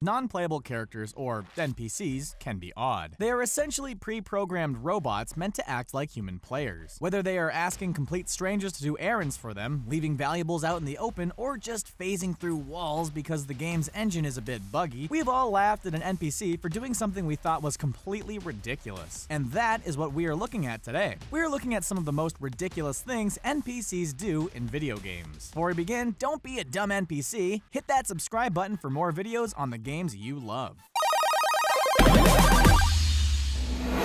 Non-playable characters, or NPCs, can be odd. They are essentially pre-programmed robots meant to act like human players. Whether they are asking complete strangers to do errands for them, leaving valuables out in the open, or just phasing through walls because the game's engine is a bit buggy, we've all laughed at an NPC for doing something we thought was completely ridiculous. And that is what we are looking at today. We are looking at some of the most ridiculous things NPCs do in video games. Before we begin, don't be a dumb NPC. Hit that subscribe button for more videos on the games you love.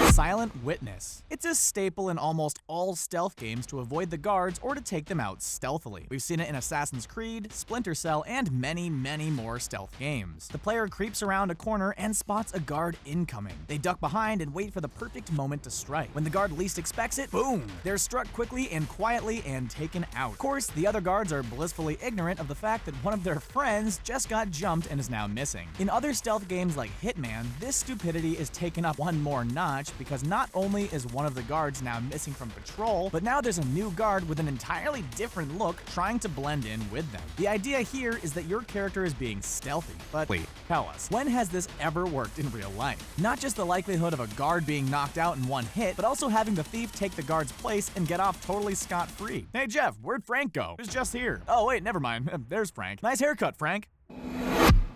Silent Witness. It's a staple in almost all stealth games to avoid the guards or to take them out stealthily. We've seen it in Assassin's Creed, Splinter Cell, and many more stealth games. The player creeps around a corner and spots a guard incoming. They duck behind and wait for the perfect moment to strike. When the guard least expects it, boom! They're struck quickly and quietly and taken out. Of course, the other guards are blissfully ignorant of the fact that one of their friends just got jumped and is now missing. In other stealth games like Hitman, this stupidity is taken up one more notch because not only is one of the guards now missing from patrol, but now there's a new guard with an entirely different look trying to blend in with them. The idea here is that your character is being stealthy, but wait, tell us, when has this ever worked in real life? Not just the likelihood of a guard being knocked out in one hit, but also having the thief take the guard's place and get off totally scot-free. Hey Jeff, where'd Frank go? He was just here. Oh wait, never mind. There's Frank. Nice haircut, Frank.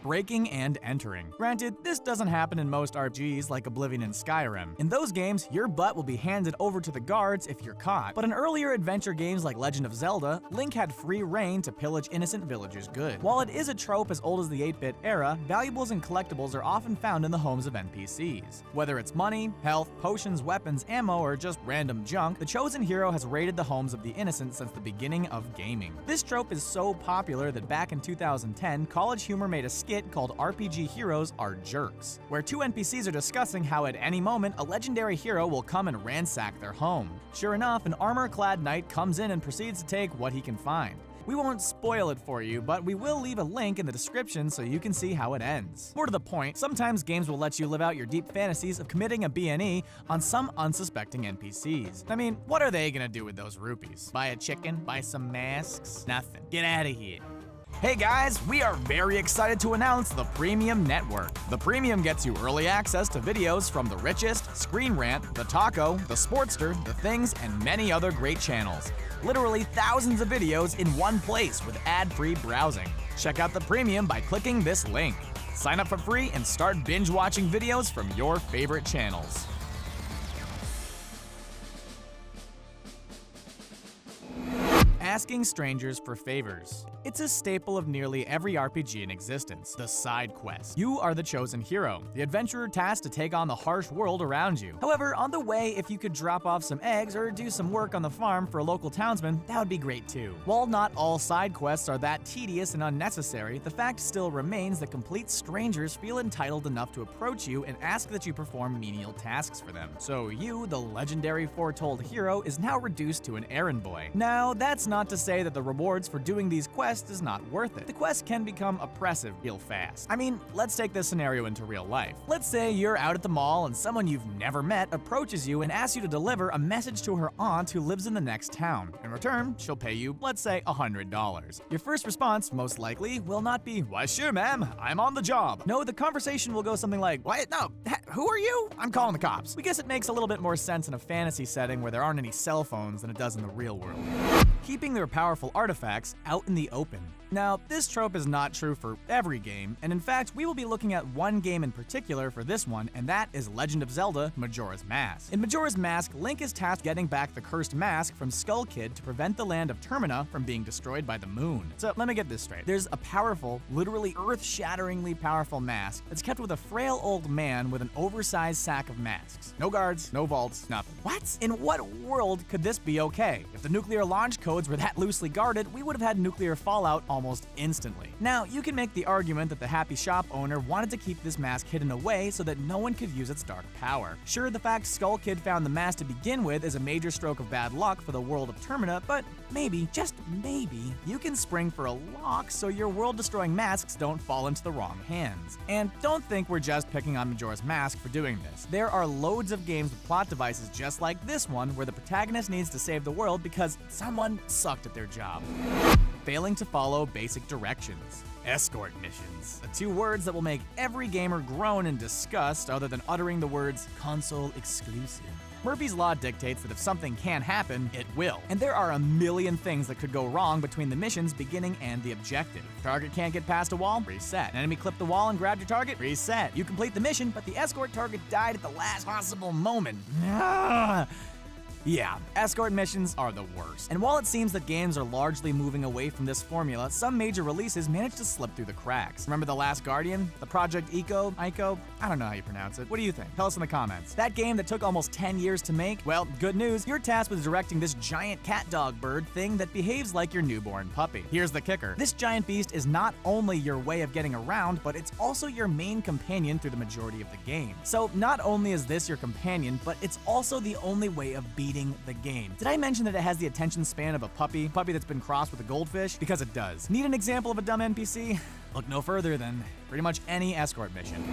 Breaking and entering. Granted, this doesn't happen in most RPGs like Oblivion and Skyrim. In those games, your butt will be handed over to the guards if you're caught. But in earlier adventure games like Legend of Zelda, Link had free reign to pillage innocent villagers' goods. While it is a trope as old as the 8-bit era, valuables and collectibles are often found in the homes of NPCs. Whether it's money, health, potions, weapons, ammo, or just random junk, the chosen hero has raided the homes of the innocent since the beginning of gaming. This trope is so popular that back in 2010, College Humor made a skit called RPG Heroes Are Jerks, where two NPCs are discussing how at any moment a legendary hero will come and ransack their home. Sure enough, an armor-clad knight comes in and proceeds to take what he can find. We won't spoil it for you, but we will leave a link in the description so you can see how it ends. More to the point, sometimes games will let you live out your deep fantasies of committing a B&E on some unsuspecting NPCs. I mean, what are they gonna do with those rupees? Buy a chicken? Buy some masks? Nothing. Get out of here. Hey guys, we are very excited to announce the Premium Network. The Premium gets you early access to videos from The Richest, Screen Rant, The Taco, The Sportster, The Things, and many other great channels. Literally thousands of videos in one place with ad-free browsing. Check out the Premium by clicking this link. Sign up for free and start binge-watching videos from your favorite channels. Asking strangers for favors. It's a staple of nearly every RPG in existence, the side quest. You are the chosen hero, the adventurer tasked to take on the harsh world around you. However, on the way, if you could drop off some eggs or do some work on the farm for a local townsman, that would be great too. While not all side quests are that tedious and unnecessary, the fact still remains that complete strangers feel entitled enough to approach you and ask that you perform menial tasks for them. So you, the legendary foretold hero, is now reduced to an errand boy. Now, that's not to say that the rewards for doing these quests is not worth it. The quest can become oppressive real fast. I mean, let's take this scenario into real life. Let's say you're out at the mall and someone you've never met approaches you and asks you to deliver a message to her aunt who lives in the next town. In return, she'll pay you, let's say, $100. Your first response, most likely, will not be, "Why sure, ma'am, I'm on the job." No, the conversation will go something like, "What? No, who are you? I'm calling the cops." We guess it makes a little bit more sense in a fantasy setting where there aren't any cell phones than it does in the real world. Keeping their powerful artifacts out in the open. Now, this trope is not true for every game, and in fact, we will be looking at one game in particular for this one, and that is Legend of Zelda Majora's Mask. In Majora's Mask, Link is tasked getting back the cursed mask from Skull Kid to prevent the land of Termina from being destroyed by the moon. So let me get this straight. There's a powerful, literally earth-shatteringly powerful mask that's kept with a frail old man with an oversized sack of masks. No guards, no vaults, nothing. What? In what world could this be okay? If the nuclear launch codes were that loosely guarded, we would have had nuclear fallout almost instantly. Now, you can make the argument that the happy shop owner wanted to keep this mask hidden away so that no one could use its dark power. Sure, the fact Skull Kid found the mask to begin with is a major stroke of bad luck for the world of Termina, but maybe, just maybe, you can spring for a lock so your world-destroying masks don't fall into the wrong hands. And don't think we're just picking on Majora's Mask for doing this. There are loads of games with plot devices just like this one where the protagonist needs to save the world because someone sucked at their job. Failing to follow basic directions. Escort missions. The two words that will make every gamer groan in disgust other than uttering the words console exclusive. Murphy's Law dictates that if something can happen, it will. And there are a million things that could go wrong between the mission's beginning and the objective. Target can't get past a wall? Reset. An enemy clipped the wall and grabbed your target? Reset. You complete the mission, but the escort target died at the last possible moment. Yeah, escort missions are the worst. And while it seems that games are largely moving away from this formula, some major releases managed to slip through the cracks. Remember The Last Guardian? The Project Ico? I don't know how you pronounce it. What do you think? Tell us in the comments. That game that took almost 10 years to make? Well, good news, you're tasked with directing this giant cat dog bird thing that behaves like your newborn puppy. Here's the kicker. This giant beast is not only your way of getting around, but it's also your main companion through the majority of the game. So not only is this your companion, but it's also the only way of beating the game. Did I mention that it has the attention span of a puppy that's been crossed with a goldfish? Because it does. Need an example of a dumb NPC? Look no further than pretty much any escort mission.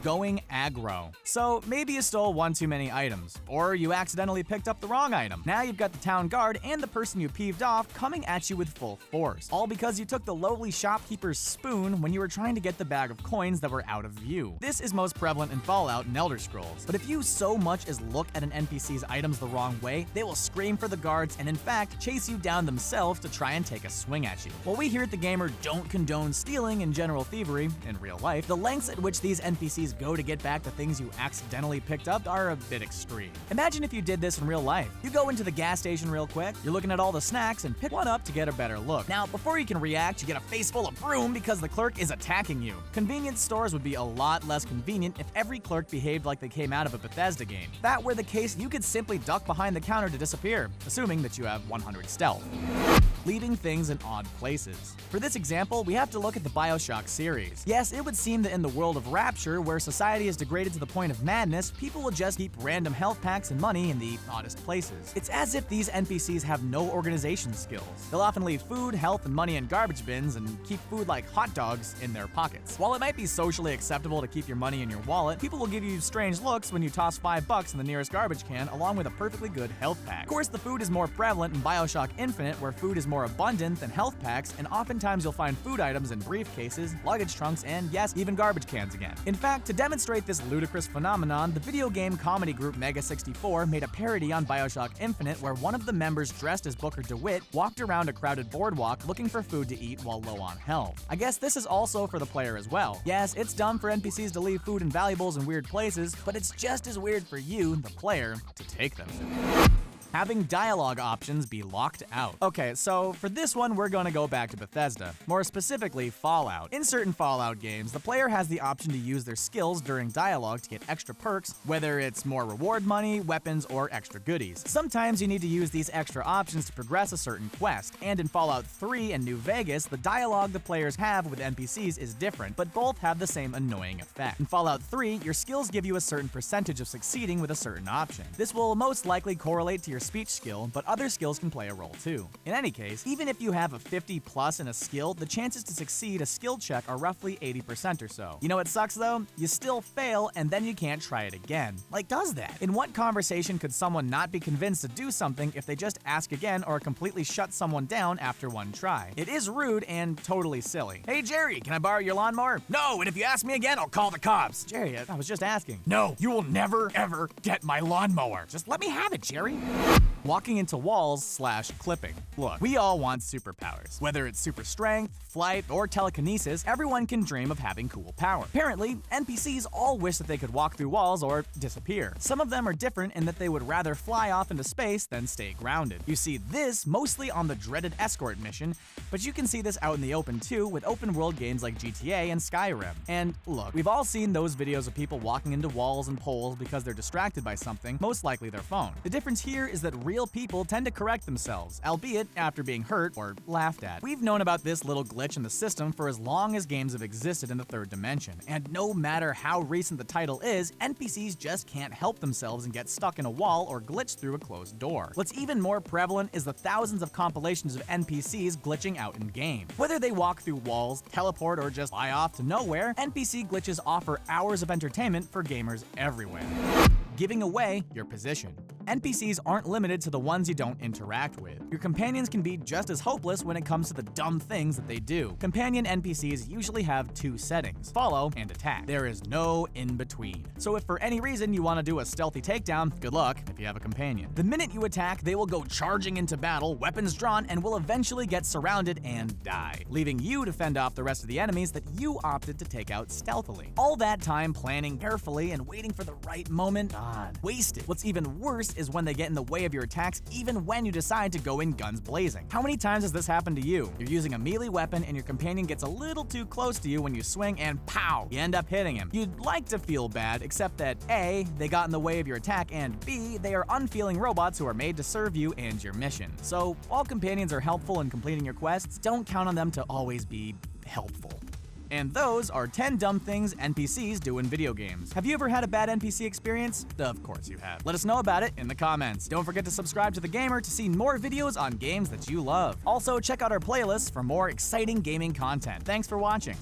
Going aggro. So maybe you stole one too many items, or you accidentally picked up the wrong item. Now you've got the town guard and the person you peeved off coming at you with full force, all because you took the lowly shopkeeper's spoon when you were trying to get the bag of coins that were out of view. This is most prevalent in Fallout and Elder Scrolls, but if you so much as look at an NPC's items the wrong way, they will scream for the guards and in fact chase you down themselves to try and take a swing at you. While we here at The Gamer don't condone stealing and general thievery in real life, the lengths at which these NPCs go to get back the things you accidentally picked up are a bit extreme. Imagine if you did this in real life. You go into the gas station real quick, you're looking at all the snacks and pick one up to get a better look. Now, before you can react, you get a face full of broom because the clerk is attacking you. Convenience stores would be a lot less convenient if every clerk behaved like they came out of a Bethesda game. If that were the case, you could simply duck behind the counter to disappear, assuming that you have 100 stealth. Leaving things in odd places. For this example, we have to look at the BioShock series. Yes, it would seem that in the world of Rapture, where society is degraded to the point of madness, people will just keep random health packs and money in the oddest places. It's as if these NPCs have no organization skills. They'll often leave food, health, and money in garbage bins and keep food like hot dogs in their pockets. While it might be socially acceptable to keep your money in your wallet, people will give you strange looks when you toss $5 in the nearest garbage can along with a perfectly good health pack. Of course, the food is more prevalent in BioShock Infinite, where food is more abundant than health packs, and oftentimes you'll find food items in briefcases, luggage trunks, and yes, even garbage cans again. In fact, to demonstrate this ludicrous phenomenon, the video game comedy group Mega64 made a parody on BioShock Infinite where one of the members dressed as Booker DeWitt walked around a crowded boardwalk looking for food to eat while low on health. I guess this is also for the player as well. Yes, it's dumb for NPCs to leave food and valuables in weird places, but it's just as weird for you, the player, to take them. Having dialogue options be locked out. Okay, so for this one, we're gonna go back to Bethesda, more specifically Fallout. In certain Fallout games, the player has the option to use their skills during dialogue to get extra perks, whether it's more reward money, weapons, or extra goodies. Sometimes you need to use these extra options to progress a certain quest, and in Fallout 3 and New Vegas, the dialogue the players have with NPCs is different, but both have the same annoying effect. In Fallout 3, your skills give you a certain percentage of succeeding with a certain option. This will most likely correlate to your speech skill, but other skills can play a role too. In any case, even if you have a 50+ in a skill, the chances to succeed a skill check are roughly 80% or so. You know what sucks though? You still fail and then you can't try it again. Like, does that? In what conversation could someone not be convinced to do something if they just ask again or completely shut someone down after one try? It is rude and totally silly. Hey Jerry, can I borrow your lawnmower? No, and if you ask me again, I'll call the cops. Jerry, I was just asking. No, you will never ever get my lawnmower. Just let me have it, Jerry. Walking into walls/clipping. Look, we all want superpowers. Whether it's super strength, flight, or telekinesis, everyone can dream of having cool power. Apparently, NPCs all wish that they could walk through walls or disappear. Some of them are different in that they would rather fly off into space than stay grounded. You see this mostly on the dreaded Escort mission, but you can see this out in the open too with open world games like GTA and Skyrim. And look, we've all seen those videos of people walking into walls and poles because they're distracted by something, most likely their phone. The difference here is that real people tend to correct themselves, albeit after being hurt or laughed at. We've known about this little glitch in the system for as long as games have existed in the third dimension, and no matter how recent the title is, NPCs just can't help themselves and get stuck in a wall or glitch through a closed door. What's even more prevalent is the thousands of compilations of NPCs glitching out in game. Whether they walk through walls, teleport, or just fly off to nowhere, NPC glitches offer hours of entertainment for gamers everywhere. giving away your position. NPCs aren't limited to the ones you don't interact with. Your companions can be just as hopeless when it comes to the dumb things that they do. Companion NPCs usually have two settings: follow and attack. There is no in between. So if for any reason you want to do a stealthy takedown, good luck if you have a companion. The minute you attack, they will go charging into battle, weapons drawn, and will eventually get surrounded and die, leaving you to fend off the rest of the enemies that you opted to take out stealthily. All that time planning carefully and waiting for the right moment, God, wasted. What's even worse is when they get in the way of your attacks even when you decide to go in guns blazing. How many times has this happened to you? You're using a melee weapon and your companion gets a little too close to you when you swing and pow, you end up hitting him. You'd like to feel bad, except that A, they got in the way of your attack, and B, they are unfeeling robots who are made to serve you and your mission. So while companions are helpful in completing your quests, don't count on them to always be helpful. And those are 10 dumb things NPCs do in video games. Have you ever had a bad NPC experience? Of course you have. Let us know about it in the comments. Don't forget to subscribe to The Gamer to see more videos on games that you love. Also, check out our playlists for more exciting gaming content. Thanks for watching.